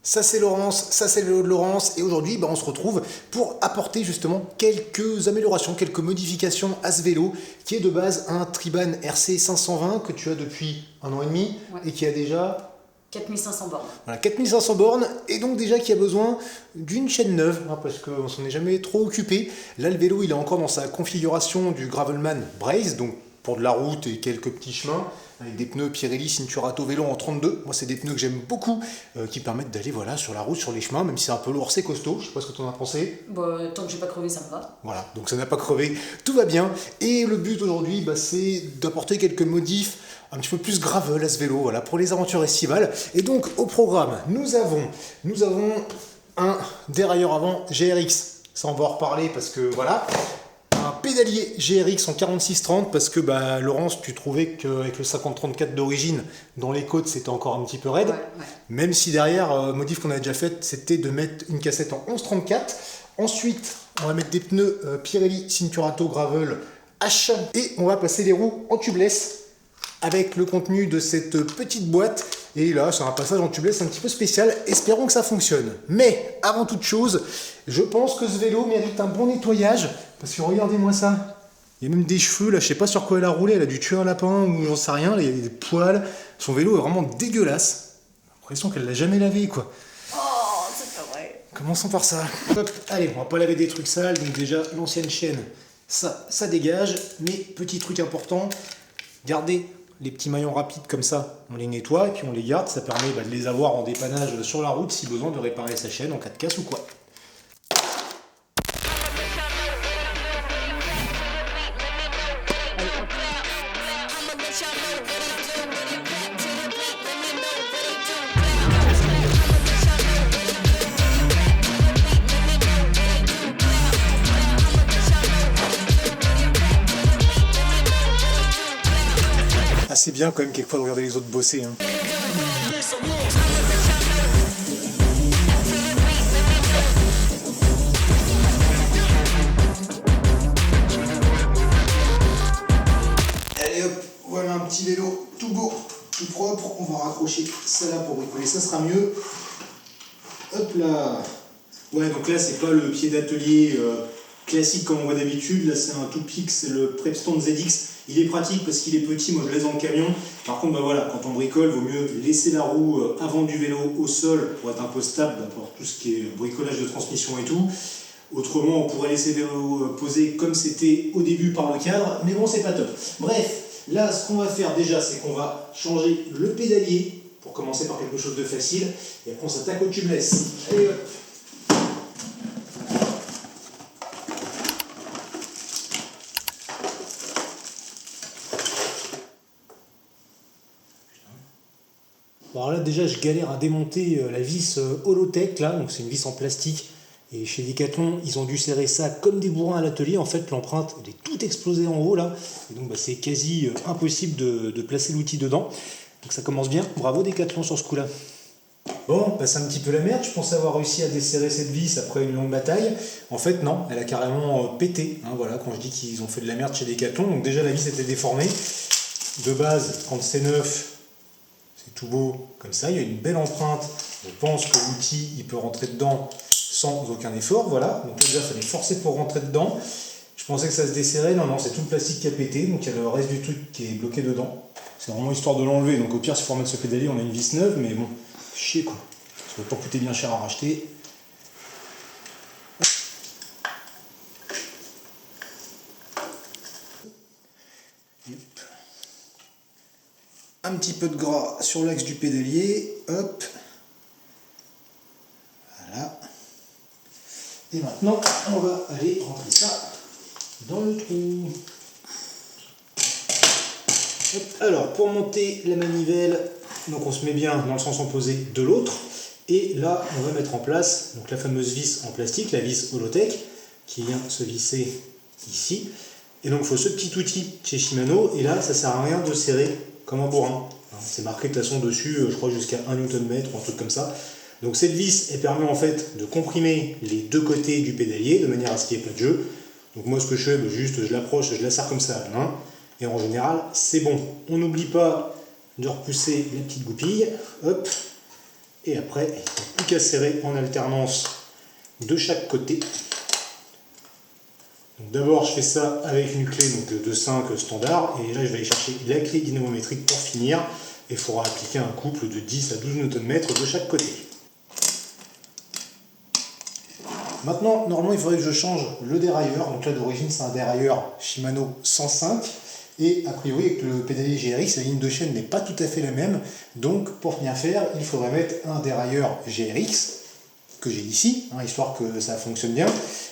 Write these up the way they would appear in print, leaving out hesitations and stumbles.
Ça c'est Laurence, ça c'est le vélo de Laurence, et aujourd'hui on se retrouve pour apporter justement quelques améliorations, quelques modifications à ce vélo qui est de base un Triban RC 520 que tu as depuis 1 an et demi Ouais. et qui a déjà 4500 bornes. voilà, 4500 bornes et donc déjà qui a besoin d'une chaîne neuve parce qu'on s'en est jamais trop occupé. Là le vélo il est encore dans sa configuration du Gravelman Braze, donc pour de la route et quelques petits chemins avec des pneus Pirelli Cinturato Vélo en 32. Moi c'est des pneus que j'aime beaucoup qui permettent d'aller voilà, sur la route, sur les chemins, même si c'est un peu lourd, c'est costaud. Je sais pas ce que tu en as pensé. Bah, tant que j'ai pas crevé, ça me va. Voilà, donc ça n'a pas crevé, tout va bien. Et le but aujourd'hui, c'est d'apporter quelques modifs un petit peu plus gravel à ce vélo, voilà, pour les aventures estivales. Et donc au programme, nous avons un dérailleur avant GRX. Ça on va en reparler parce que voilà. Un pédalier GRX en 46-30 parce que Laurence, tu trouvais qu'avec le 50-34 d'origine, dans les côtes, c'était encore un petit peu raide. Ouais. Même si derrière, modif qu'on a déjà fait, c'était de mettre une cassette en 11-34. Ensuite, on va mettre des pneus Pirelli Cinturato Gravel H et on va passer les roues en tubeless avec le contenu de cette petite boîte. Et là, c'est un passage en tubeless un petit peu spécial. Espérons que ça fonctionne. Mais avant toute chose, je pense que ce vélo mérite un bon nettoyage. Parce que regardez-moi ça. Il y a même des cheveux, là, je sais pas sur quoi elle a roulé. Elle a dû tuer un lapin ou j'en sais rien. Là, il y a des poils. Son vélo est vraiment dégueulasse. J'ai l'impression qu'elle l'a jamais lavé, quoi. Oh, c'est pas vrai. Commençons par ça. Hop, allez, on va pas laver des trucs sales. Donc déjà, l'ancienne chaîne, ça dégage. Mais petit truc important, gardez les petits maillons rapides comme ça, on les nettoie et puis on les garde. Ça permet de les avoir en dépannage sur la route si besoin de réparer sa chaîne en cas de casse ou quoi. C'est bien quand même quelquefois de regarder les autres bosser. Allez hop, voilà un petit vélo tout beau, tout propre. On va raccrocher ça là pour bricoler, ça sera mieux. Hop là. Ouais, donc là c'est pas le pied d'atelier classique comme on voit d'habitude. Là c'est un Toupix, c'est le Prepstone ZX. Il est pratique parce qu'il est petit, moi je le laisse dans le camion. Par contre, voilà, quand on bricole, il vaut mieux laisser la roue avant du vélo au sol pour être un peu stable, pour tout ce qui est bricolage de transmission et tout. Autrement, on pourrait laisser le vélo posé comme c'était au début par le cadre, mais bon, c'est pas top. Bref, là, ce qu'on va faire déjà, c'est qu'on va changer le pédalier pour commencer par quelque chose de facile, et après on s'attaque au tubeless. Allez hop. Bon, alors là déjà je galère à démonter la vis Holotech là, donc c'est une vis en plastique et chez Decathlon ils ont dû serrer ça comme des bourrins à l'atelier. En fait l'empreinte elle est toute explosée en haut là et donc c'est quasi impossible de placer l'outil dedans, donc ça commence bien, bravo Decathlon sur ce coup là. Bon, c'est un petit peu la merde, je pensais avoir réussi à desserrer cette vis après une longue bataille. En fait non, elle a carrément pété, voilà, quand je dis qu'ils ont fait de la merde chez Decathlon. Donc déjà la vis était déformée, de base quand c'est neuf c'est tout beau comme ça, il y a une belle empreinte. Je pense que l'outil il peut rentrer dedans sans aucun effort, voilà. Donc là déjà il fallait forcer pour rentrer dedans. Je pensais que ça se desserrait, non, c'est tout le plastique qui a pété, donc il y a le reste du truc qui est bloqué dedans. C'est vraiment histoire de l'enlever, donc au pire s'il faut remettre ce pédalier, on a une vis neuve, mais bon, chier quoi. Ça ne va pas coûter bien cher à racheter. Un petit peu de gras sur l'axe du pédalier, hop, voilà, et maintenant on va aller rentrer ça dans le trou. Hop. Alors pour monter la manivelle, donc on se met bien dans le sens opposé de l'autre, et là on va mettre en place donc la fameuse vis en plastique, la vis Holotech, qui vient se visser ici, et donc il faut ce petit outil chez Shimano, et là ça sert à rien de serrer comme un bourrin. C'est marqué de toute façon dessus, je crois jusqu'à 1 Nm ou un truc comme ça. Donc cette vis, elle permet en fait de comprimer les deux côtés du pédalier de manière à ce qu'il n'y ait pas de jeu. Donc moi ce que je fais, juste je l'approche, je la serre comme ça à la main. Et en général, c'est bon. On n'oublie pas de repousser la petite goupille. Hop. Et après, il n'y a plus qu'à serrer en alternance de chaque côté. D'abord, je fais ça avec une clé donc, de 5 standard. Et là, je vais aller chercher la clé dynamométrique pour finir. Et il faudra appliquer un couple de 10 à 12 Nm de chaque côté. Maintenant, normalement, il faudrait que je change le dérailleur. Donc là, d'origine, c'est un dérailleur Shimano 105. Et a priori, avec le pédalier GRX, la ligne de chaîne n'est pas tout à fait la même. Donc, pour bien faire, il faudrait mettre un dérailleur GRX que j'ai ici, histoire que ça fonctionne bien.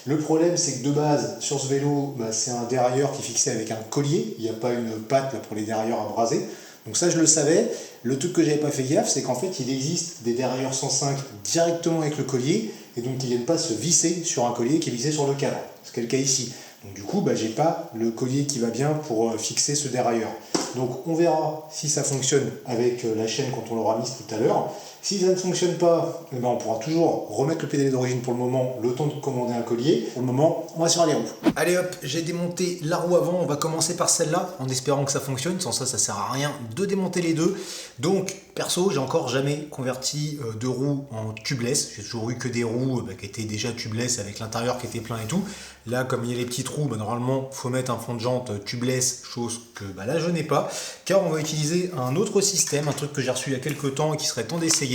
Le problème, c'est que de base, sur ce vélo, c'est un dérailleur qui est fixé avec un collier. Il n'y a pas une patte là, pour les dérailleurs à braser. Donc ça, je le savais. Le truc que j'avais pas fait gaffe, c'est qu'en fait, il existe des dérailleurs 105 directement avec le collier, et donc ils viennent pas se visser sur un collier qui est vissé sur le cadre. C'est le cas ici. Donc du coup, j'ai pas le collier qui va bien pour fixer ce dérailleur. Donc on verra si ça fonctionne avec la chaîne quand on l'aura mise tout à l'heure. Si ça ne fonctionne pas, on pourra toujours remettre le pédalier d'origine pour le moment, le temps de commander un collier. Pour le moment, on va sur les roues. Allez hop, j'ai démonté la roue avant, on va commencer par celle-là, en espérant que ça fonctionne. Sans ça, ça sert à rien de démonter les deux. Donc, perso, j'ai encore jamais converti de roues en tubeless. J'ai toujours eu que des roues qui étaient déjà tubeless avec l'intérieur qui était plein et tout. Là, comme il y a les petits trous, normalement, il faut mettre un fond de jante tubeless, chose que là, je n'ai pas. Car on va utiliser un autre système, un truc que j'ai reçu il y a quelques temps et qui serait temps d'essayer.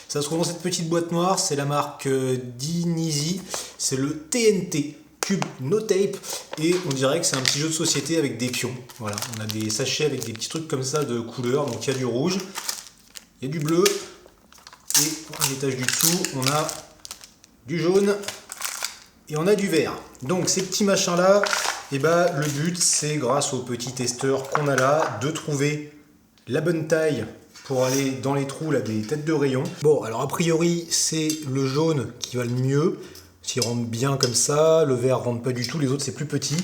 Ça se trouve dans cette petite boîte noire, c'est la marque Dinizy, c'est le TNT. Cube No Tape, et on dirait que c'est un petit jeu de société avec des pions. Voilà, on a des sachets avec des petits trucs comme ça de couleurs. Donc il y a du rouge, il y a du bleu, et à l'étage du dessous, on a du jaune et on a du vert. Donc ces petits machins là, le but c'est, grâce au petit testeur qu'on a là, de trouver la bonne taille pour aller dans les trous là des têtes de rayon. Bon, alors a priori c'est le jaune qui va le mieux. S'il rentre bien comme ça, le vert rentre pas du tout, les autres c'est plus petit.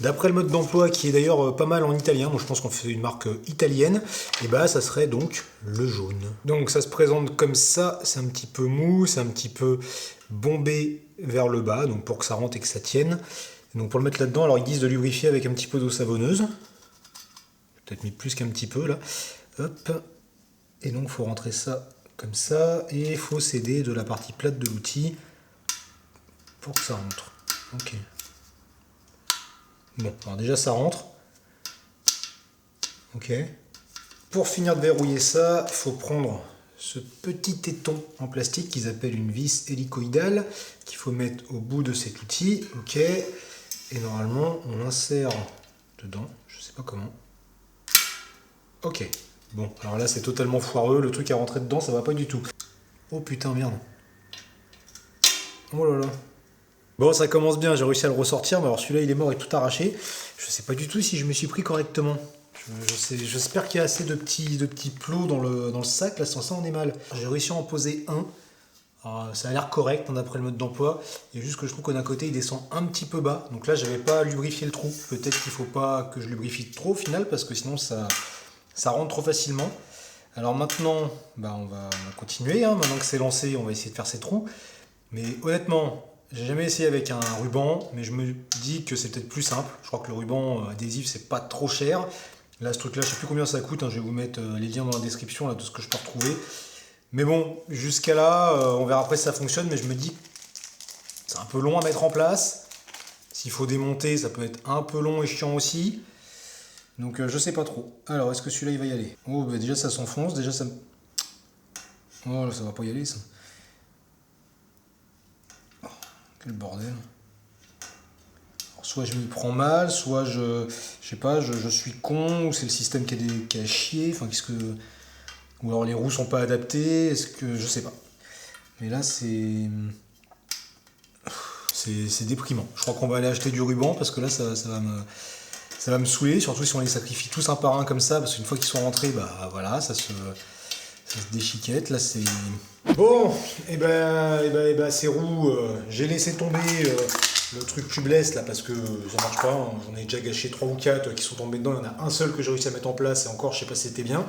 D'après le mode d'emploi qui est d'ailleurs pas mal en italien, donc je pense qu'on fait une marque italienne, ça serait donc le jaune. Donc ça se présente comme ça, c'est un petit peu mou, c'est un petit peu bombé vers le bas, donc pour que ça rentre et que ça tienne. Donc pour le mettre là-dedans, alors ils disent de lubrifier avec un petit peu d'eau savonneuse. Peut-être mis plus qu'un petit peu là. Hop. Et donc il faut rentrer ça comme ça, et il faut s'aider de la partie plate de l'outil pour que ça rentre. Ok. Bon, alors déjà ça rentre. Ok. Pour finir de verrouiller ça, il faut prendre ce petit téton en plastique qu'ils appellent une vis hélicoïdale, qu'il faut mettre au bout de cet outil. Ok. Et normalement, on l'insère dedans. Je sais pas comment. Ok. Bon, alors là c'est totalement foireux. Le truc à rentrer dedans, ça va pas du tout. Oh putain, merde. Oh là là. Bon, ça commence bien, j'ai réussi à le ressortir, mais alors celui-là il est mort et tout arraché. Je sais pas du tout si je me suis pris correctement. J'espère qu'il y a assez de petits plots dans le sac, là sans ça on est mal. J'ai réussi à en poser un. Alors, ça a l'air correct d'après le mode d'emploi. Il y a juste que je trouve qu'à côté il descend un petit peu bas. Donc là j'avais pas lubrifié le trou. Peut-être qu'il faut pas que je lubrifie trop au final, parce que sinon ça rentre trop facilement. Alors maintenant, on va continuer. Maintenant que c'est lancé, on va essayer de faire ces trous. Mais honnêtement, j'ai jamais essayé avec un ruban, mais je me dis que c'est peut-être plus simple. Je crois que le ruban adhésif c'est pas trop cher. Là ce truc là, je sais plus combien ça coûte, je vais vous mettre les liens dans la description là, de ce que je peux retrouver. Mais bon, jusqu'à là, on verra après si ça fonctionne, mais je me dis que c'est un peu long à mettre en place. S'il faut démonter, ça peut être un peu long et chiant aussi. Donc je sais pas trop. Alors est-ce que celui-là il va y aller? Oh déjà ça s'enfonce, déjà ça... Oh là ça va pas y aller ça. Quel bordel. Alors, soit je m'y prends mal, soit je sais pas, je suis con, ou c'est le système qui a chié, enfin qu'est-ce que... Ou alors les roues sont pas adaptées, est-ce que... Je sais pas. Mais là c'est déprimant. Je crois qu'on va aller acheter du ruban, parce que là ça va me saouler, surtout si on les sacrifie tous un par un comme ça, parce qu'une fois qu'ils sont rentrés, voilà, ça se déchiquette. Là c'est... Bon, ces roues, j'ai laissé tomber le truc tubeless là parce que ça marche pas. J'en ai déjà gâché 3 ou 4 qui sont tombés dedans. Il y en a un seul que j'ai réussi à mettre en place, et encore je sais pas si c'était bien.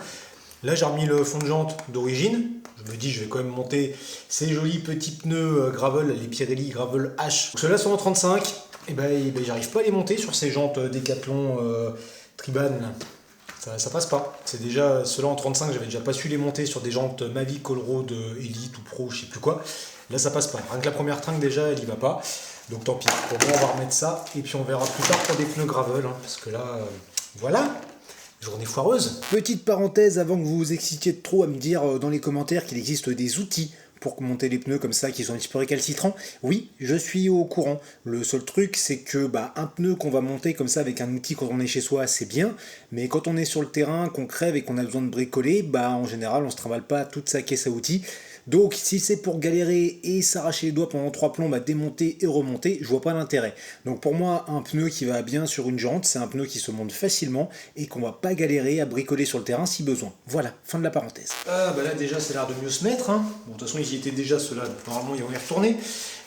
Là j'ai remis le fond de jante d'origine. Je me dis je vais quand même monter ces jolis petits pneus gravel, les Pirelli Gravel H. Ceux-là sont en 35. J'arrive pas à les monter sur ces jantes Decathlon Triban. Ça passe pas. C'est déjà, ceux-là en 35, j'avais déjà pas su les monter sur des jantes Mavic Allroad Elite ou Pro, je sais plus quoi. Là, ça passe pas. Rien que la première trinque, déjà, elle y va pas. Donc tant pis. Pour moi, on va remettre ça. Et puis on verra plus tard pour des pneus gravel. Hein, parce que là, voilà. Journée foireuse. Petite parenthèse avant que vous vous excitiez trop à me dire dans les commentaires qu'il existe des outils pour monter les pneus comme ça qui sont un petit peu récalcitrants. Oui, je suis au courant. Le seul truc, c'est que un pneu qu'on va monter comme ça avec un outil quand on est chez soi, c'est bien. Mais quand on est sur le terrain, qu'on crève et qu'on a besoin de bricoler, en général, on se trimballe pas toute sa caisse à outils. Donc si c'est pour galérer et s'arracher les doigts pendant 3 plombes à démonter et remonter, je vois pas l'intérêt. Donc pour moi, un pneu qui va bien sur une jante, c'est un pneu qui se monte facilement et qu'on va pas galérer à bricoler sur le terrain si besoin. Voilà, fin de la parenthèse. Là déjà c'est l'air de mieux se mettre. Hein. Bon, de toute façon ils y étaient déjà ceux-là, normalement ils vont y retourner.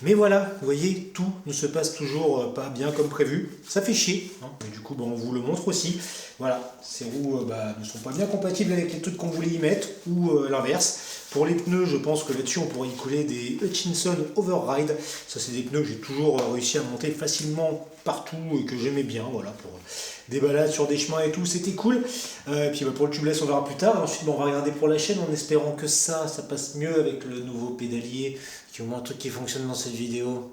Mais voilà, vous voyez, tout ne se passe toujours pas bien comme prévu. Ça fait chier, hein. Mais du coup on vous le montre aussi. Voilà, ces roues ne sont pas bien compatibles avec les trucs qu'on voulait y mettre, ou l'inverse. Pour les pneus, je pense que là-dessus on pourrait y coller des Hutchinson Override. Ça c'est des pneus que j'ai toujours réussi à monter facilement partout et que j'aimais bien, voilà, pour des balades sur des chemins et tout, c'était cool. Puis pour le tubeless on verra plus tard. Ensuite on va regarder pour la chaîne en espérant que ça passe mieux avec le nouveau pédalier, qui est au moins un truc qui fonctionne dans cette vidéo.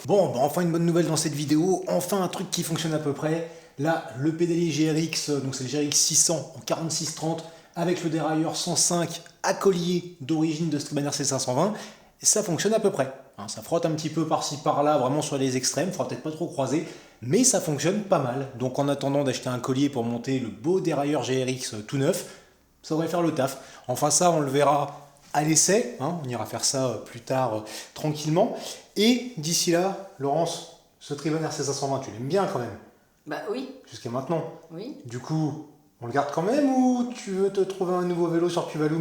Bon, enfin une bonne nouvelle dans cette vidéo, enfin un truc qui fonctionne à peu près. Là, le pédalier GRX, donc c'est le GRX 600 en 4630 avec le dérailleur 105 à collier d'origine de Streetman RC520, ça fonctionne à peu près. Hein, ça frotte un petit peu par-ci par-là, vraiment sur les extrêmes, il faudra peut-être pas trop croiser, mais ça fonctionne pas mal. Donc en attendant d'acheter un collier pour monter le beau dérailleur GRX tout neuf, ça devrait faire le taf. Enfin ça, on le verra à l'essai, hein, on ira faire ça plus tard tranquillement. Et d'ici là, Laurence, ce Tribune RC520, tu l'aimes bien quand même? Bah oui. Jusqu'à maintenant. Oui. Du coup, on le garde quand même ou tu veux te trouver un nouveau vélo sur Tuvalu?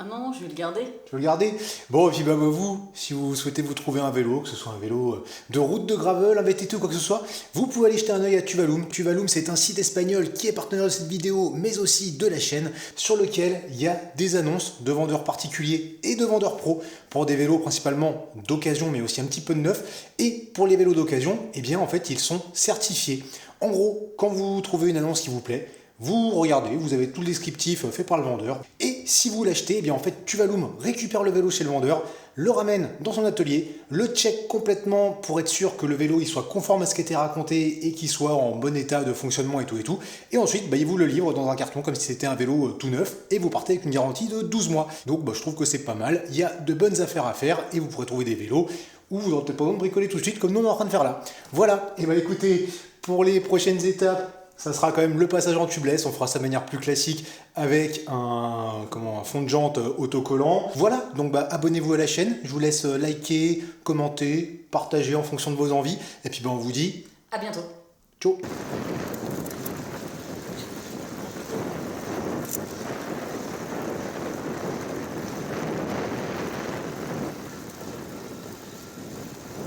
Ah non, je vais le garder. Tu veux le garder? Bon, et puis vous, si vous souhaitez vous trouver un vélo, que ce soit un vélo de route, de gravel, un VTT ou quoi que ce soit, vous pouvez aller jeter un œil à Tuvalum. Tuvalum, c'est un site espagnol qui est partenaire de cette vidéo, mais aussi de la chaîne, sur lequel il y a des annonces de vendeurs particuliers et de vendeurs pros pour des vélos principalement d'occasion, mais aussi un petit peu de neuf. Et pour les vélos d'occasion, eh bien, en fait, ils sont certifiés. En gros, quand vous trouvez une annonce qui vous plaît, vous regardez, vous avez tout le descriptif fait par le vendeur. Et si vous l'achetez, eh bien en fait, Tuvalum récupère le vélo chez le vendeur, le ramène dans son atelier, le check complètement pour être sûr que le vélo il soit conforme à ce qui était raconté et qu'il soit en bon état de fonctionnement et tout et tout. Et ensuite, il vous le livre dans un carton comme si c'était un vélo tout neuf et vous partez avec une garantie de 12 mois. Donc je trouve que c'est pas mal. Il y a de bonnes affaires à faire et vous pourrez trouver des vélos où vous n'aurez peut-être pas besoin de bricoler tout de suite comme nous on est en train de faire là. Voilà, et écoutez, pour les prochaines étapes, ça sera quand même le passage en tubeless, on fera ça de manière plus classique avec un fond de jante autocollant. Voilà, donc abonnez-vous à la chaîne, je vous laisse liker, commenter, partager en fonction de vos envies, et puis on vous dit À bientôt. ciao.